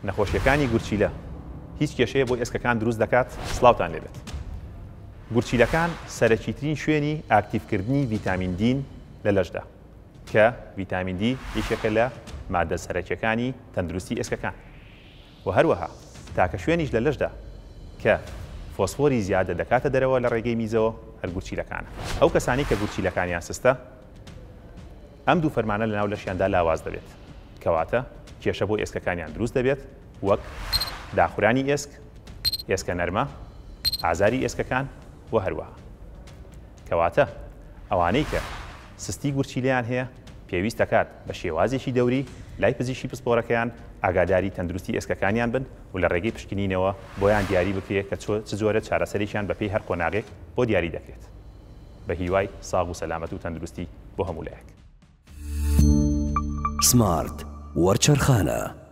نەخۆشیەکانی گورچیلە هیچ کێشەیە بۆ ئێسکەکان دروست دەکات سڵاوتان لێبێت. گورچیلەکان سەرەکیترین شوێنی ئاکتیڤکردنی ڤیتامین دین لە لەشدا کە ڤیتامین دی یەکێکە لە مادە سەرەکیەکانی تەندروستی ئێسکەکان و هەروەها تاکە شوێنیش لە لەشدا کە فۆسفۆری زیادە دەکاتە دەرەوە لە ڕێگەی میزەوە هەر گورچیلەکانە. ئەو کەسانی کە گورچیلەکانیان سستە ئەم دوو فەرمانە لەناو لەشیاندا لاواز دەبێت کەواتە کێشە بۆ ئێسکەکانیان دروست دەبێت وەک داخورانی ئێسک، ئێسکە نەرمە، ئازاری ئێسکەکان و هەروەها. کەواتە ئەوانەی کە سستی گورچیلیان هەیە پێویست دەکات بە شێوازێکی دەوری لای پزیشکی پسپۆڕەکەیان ئاگاداری تەندروستی ئێسکەکانیان بن و لە ڕێگەی پشکنینەوە بۆیان دیاری بکرێت کە چ جۆرە چارەسەرێکیان بەپێی هەر قۆناغێک بۆ دیاری دەکرێت. بە هیوای ساغ و سەلامەت و تەندروستی بۆ هەموو لایەک. سمارت وەرچەرخانە.